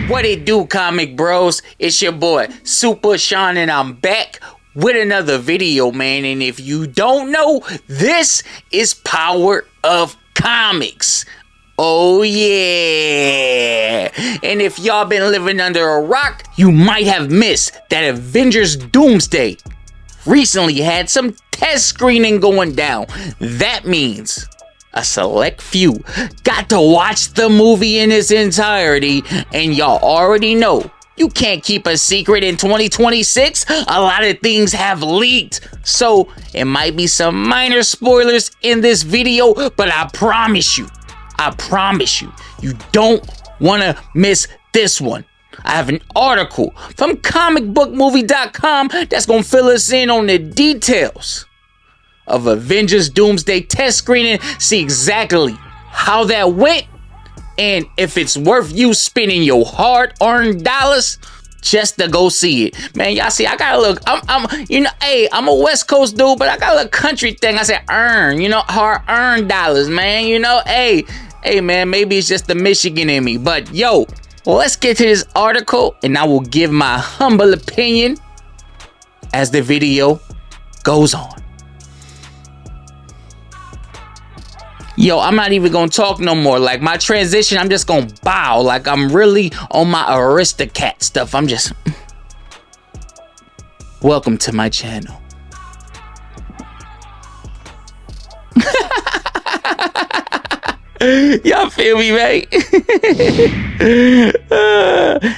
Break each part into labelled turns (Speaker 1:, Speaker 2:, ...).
Speaker 1: What it do, comic bros? It's your boy Super Sean, and I'm back with another video, man. And if you don't know, this is Power of Comics. Oh yeah. And if y'all been living under a rock, you might have missed that Avengers Doomsday recently had some test screening going down. That means a select few got to watch the movie in its entirety, and y'all already know you can't keep a secret in 2026. A lot of things have leaked, so it might be some minor spoilers in this video, but I promise you, you don't want to miss this one. I have an article from comicbookmovie.com that's gonna fill us in on the details of Avengers Doomsday test screening, see exactly how that went, and if it's worth you spending your hard-earned dollars just to go see it. Man, y'all see, I gotta look, I'm a West Coast dude, but I got a little country thing. I said earn, hard-earned dollars, man, hey man, maybe it's just the Michigan in me, but yo, let's get to this article, and I will give my humble opinion as the video goes on. Yo, I'm not even gonna talk no more. Like, my transition, I'm just gonna bow. Like, I'm really on my Aristocat stuff. I'm just... Welcome to my channel. Y'all feel me, right?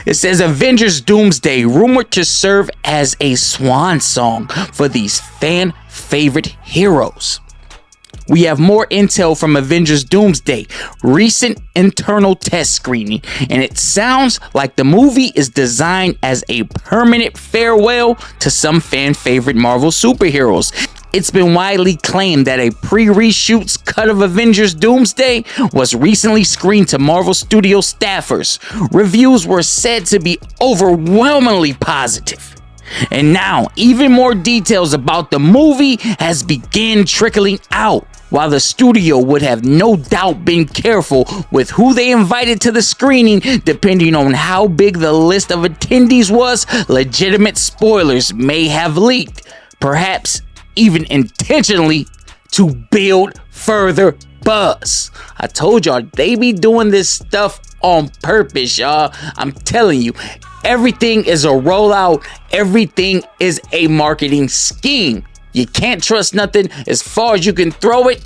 Speaker 1: It says Avengers Doomsday rumored to serve as a swan song for these fan favorite heroes. We have more intel from Avengers Doomsday, recent internal test screening, and it sounds like the movie is designed as a permanent farewell to some fan favorite Marvel superheroes. It's been widely claimed that a pre-reshoots cut of Avengers Doomsday was recently screened to Marvel Studio staffers. Reviews were said to be overwhelmingly positive. And now, even more details about the movie has begun trickling out. While the studio would have no doubt been careful with who they invited to the screening, depending on how big the list of attendees was, legitimate spoilers may have leaked, perhaps even intentionally, to build further buzz. I told y'all, they be doing this stuff on purpose, y'all. I'm telling you, everything is a rollout. Everything is a marketing scheme. You can't trust nothing as far as you can throw it.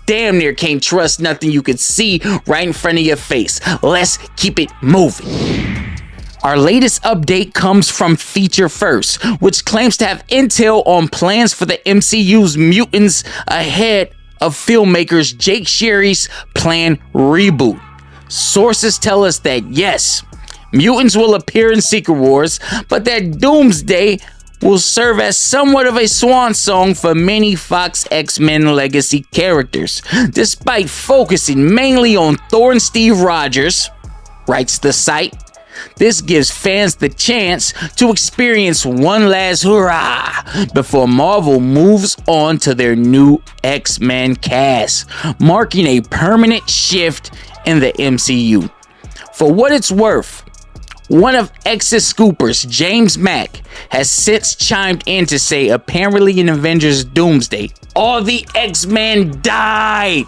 Speaker 1: Damn near can't trust nothing you can see right in front of your face. Let's keep it moving. Our latest update comes from Feature First, which claims to have intel on plans for the MCU's mutants ahead of filmmakers Jake Sherry's planned reboot. Sources tell us that yes, mutants will appear in Secret Wars, but that Doomsday will serve as somewhat of a swan song for many Fox X-Men legacy characters. Despite focusing mainly on Thor and Steve Rogers, writes the site, this gives fans the chance to experience one last hurrah before Marvel moves on to their new X-Men cast, marking a permanent shift in the MCU. For what it's worth, one of X's scoopers, James Mack, has since chimed in to say apparently in Avengers Doomsday, all the X-Men died,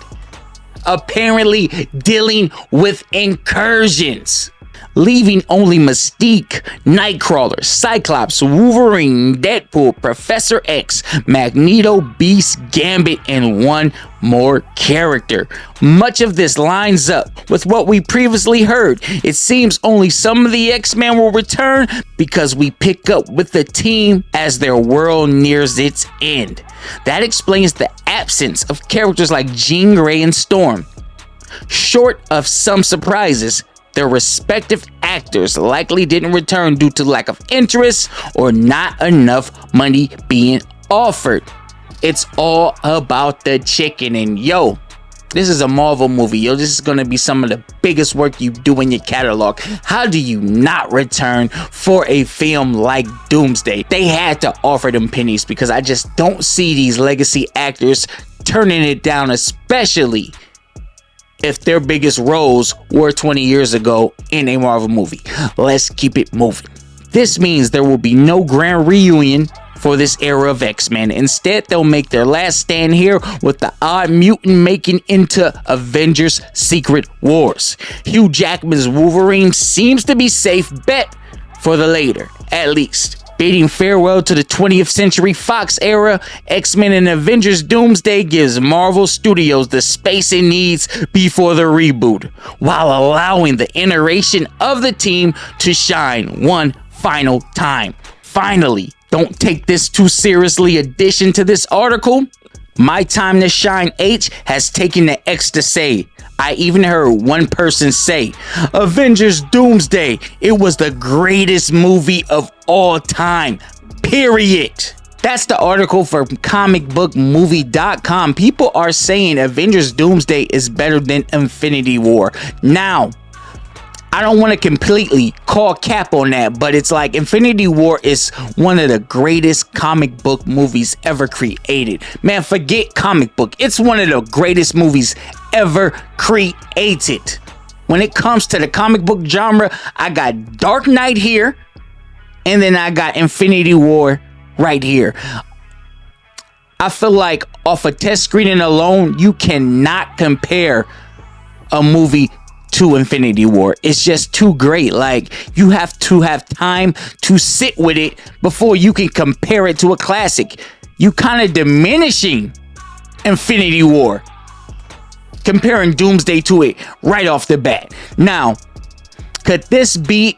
Speaker 1: apparently dealing with incursions, leaving only Mystique, Nightcrawler, Cyclops, Wolverine, Deadpool, Professor X, Magneto, Beast, Gambit, and one more character. Much of this lines up with what we previously heard. It seems only some of the X-Men will return because we pick up with the team as their world nears its end. That explains the absence of characters like Jean Grey and Storm. Short of some surprises, their respective actors likely didn't return due to lack of interest or not enough money being offered. It's all about the chicken, and yo, this is a Marvel movie. Yo, this is gonna be some of the biggest work you do in your catalog. How do you not return for a film like Doomsday? They had to offer them pennies because I just don't see these legacy actors turning it down, especially if their biggest roles were 20 years ago in a Marvel movie. Let's keep it moving. This means there will be no grand reunion for this era of X-Men. Instead, they'll make their last stand here with the odd mutant making into Avengers Secret Wars. Hugh Jackman's Wolverine seems to be safe bet for the later, at least. Bidding farewell to the 20th Century Fox era, X-Men and Avengers Doomsday gives Marvel Studios the space it needs before the reboot, while allowing the iteration of the team to shine one final time. Finally, don't take this too seriously addition to this article. My Time to Shine H has taken the X to say. I even heard one person say, Avengers Doomsday, it was the greatest movie of all time, period. That's the article from comicbookmovie.com. People are saying Avengers Doomsday is better than Infinity War. Now, I don't want to completely call cap on that, but it's like Infinity War is one of the greatest comic book movies ever created. Man, forget comic book. It's one of the greatest movies ever created. When it comes to the comic book genre, I got Dark Knight here, and then I got Infinity War right here. I feel like off a test screening alone, you cannot compare a movie to Infinity War. It's just too great. Like, you have to have time to sit with it before you can compare it to a classic. You kind of diminishing Infinity War, comparing Doomsday to it right off the bat. Now, could this be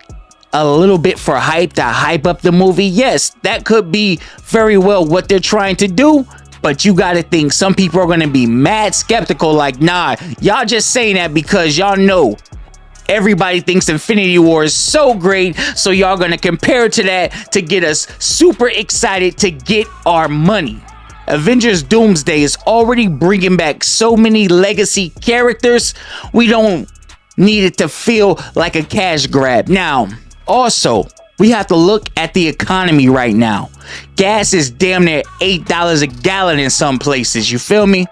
Speaker 1: a little bit for hype to hype up the movie? Yes, that could be very well what they're trying to do. But you gotta think some people are gonna be mad skeptical, like, nah, y'all just saying that because y'all know everybody thinks Infinity War is so great, so y'all gonna compare it to that to get us super excited to get our money. Avengers Doomsday is already bringing back so many legacy characters, we don't need it to feel like a cash grab. Now, also, we have to look at the economy right now. Gas is damn near $8 a gallon in some places. You feel me?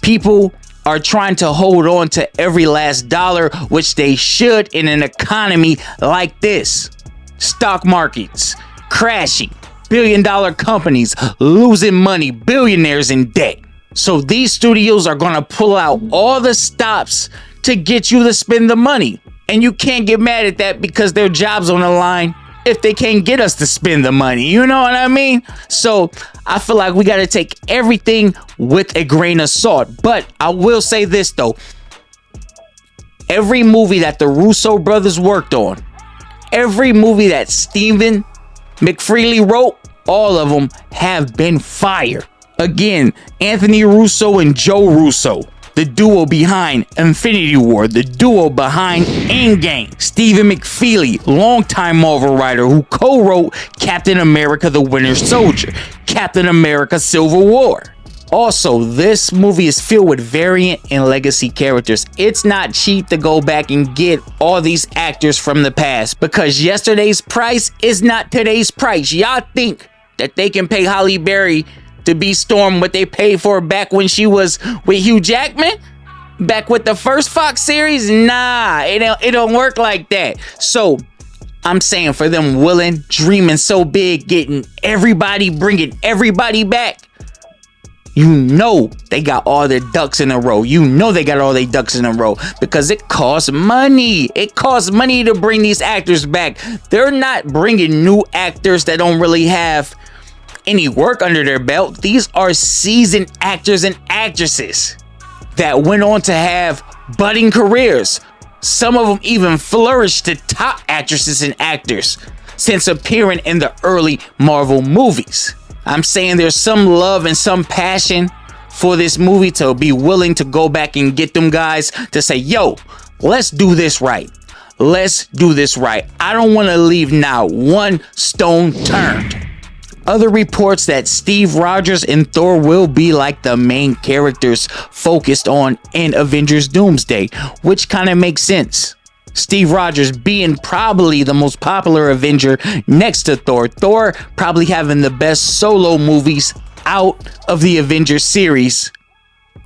Speaker 1: People are trying to hold on to every last dollar, which they should in an economy like this. Stock markets crashing, billion-dollar companies losing money, billionaires in debt. So these studios are gonna pull out all the stops to get you to spend the money. And you can't get mad at that because their job's on the line if they can't get us to spend the money. You know what I mean? So I feel like we got to take everything with a grain of salt. But I will say this, though. Every movie that the Russo brothers worked on, every movie that Stephen McFeely wrote, all of them have been fire. Again, Anthony Russo and Joe Russo, the duo behind Infinity War, the duo behind Endgame. Stephen McFeely, longtime Marvel writer who co-wrote Captain America: The Winter Soldier, Captain America: Civil War. Also, this movie is filled with variant and legacy characters. It's not cheap to go back and get all these actors from the past because yesterday's price is not today's price. Y'all think that they can pay Halle Berry to be Storm what they paid for back when she was with Hugh Jackman? Back with the first Fox series? Nah, it don't work like that. So, I'm saying for them willing, dreaming so big, getting everybody, bringing everybody back, you know they got all their ducks in a row. You know they got all their ducks in a row because it costs money. It costs money to bring these actors back. They're not bringing new actors that don't really have any work under their belt. These are seasoned actors and actresses that went on to have budding careers. Some of them even flourished to top actresses and actors since appearing in the early Marvel movies. I'm saying there's some love and some passion for this movie to be willing to go back and get them guys to say, yo, let's do this right. Let's do this right. I don't want to leave now one stone turned. Other reports that Steve Rogers and Thor will be like the main characters focused on in Avengers Doomsday, which kind of makes sense. Steve Rogers being probably the most popular Avenger next to Thor. Thor probably having the best solo movies out of the Avengers series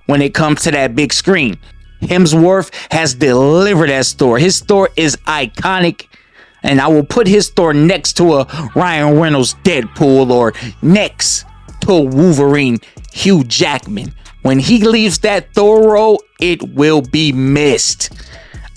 Speaker 1: when it comes to that big screen. Hemsworth has delivered as Thor. His Thor is iconic, and I will put his Thor next to a Ryan Reynolds Deadpool or next to a Wolverine Hugh Jackman. When he leaves that Thor role, it will be missed.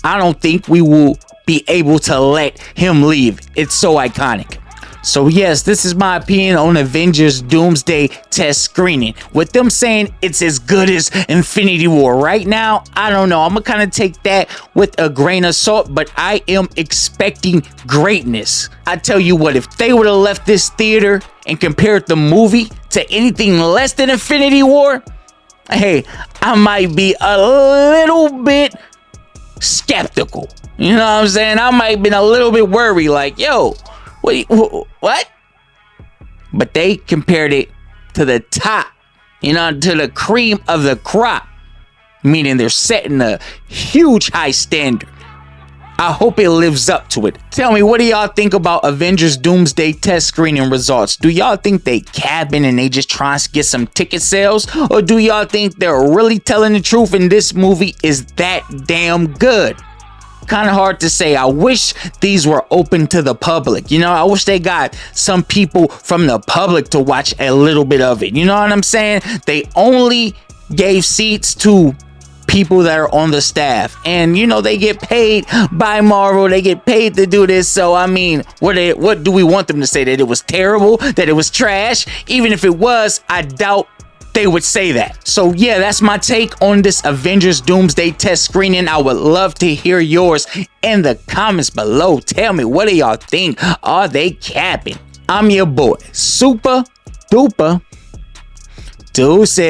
Speaker 1: I don't think we will be able to let him leave. It's so iconic. So yes, this is my opinion on Avengers Doomsday test screening. With them saying it's as good as Infinity War right now, I don't know. I'm gonna kind of take that with a grain of salt, but I am expecting greatness. I tell you what, if they would have left this theater and compared the movie to anything less than Infinity War, hey, I might be a little bit skeptical. You know what I'm saying? I might have been a little bit worried, like, yo, what? But they compared it to the top, to the cream of the crop, meaning they're setting a huge high standard. I hope it lives up to it. Tell me, what do y'all think about Avengers Doomsday test screening results? Do y'all think they capping and they just trying to get some ticket sales? Or do y'all think they're really telling the truth and this movie is that damn good? Kind of hard to say. I wish these were open to the public. I wish they got some people from the public to watch a little bit of it. You know what I'm saying? They only gave seats to people that are on the staff, and they get paid by Marvel. They get paid to do this. So I mean, what do we want them to say? That it was terrible? That it was trash? Even if it was, I doubt they would say that. So yeah, that's my take on this Avengers Doomsday test screening. I would love to hear yours in the comments below. Tell me, what do y'all think? Are they capping? I'm your boy, Super Duper Deuces.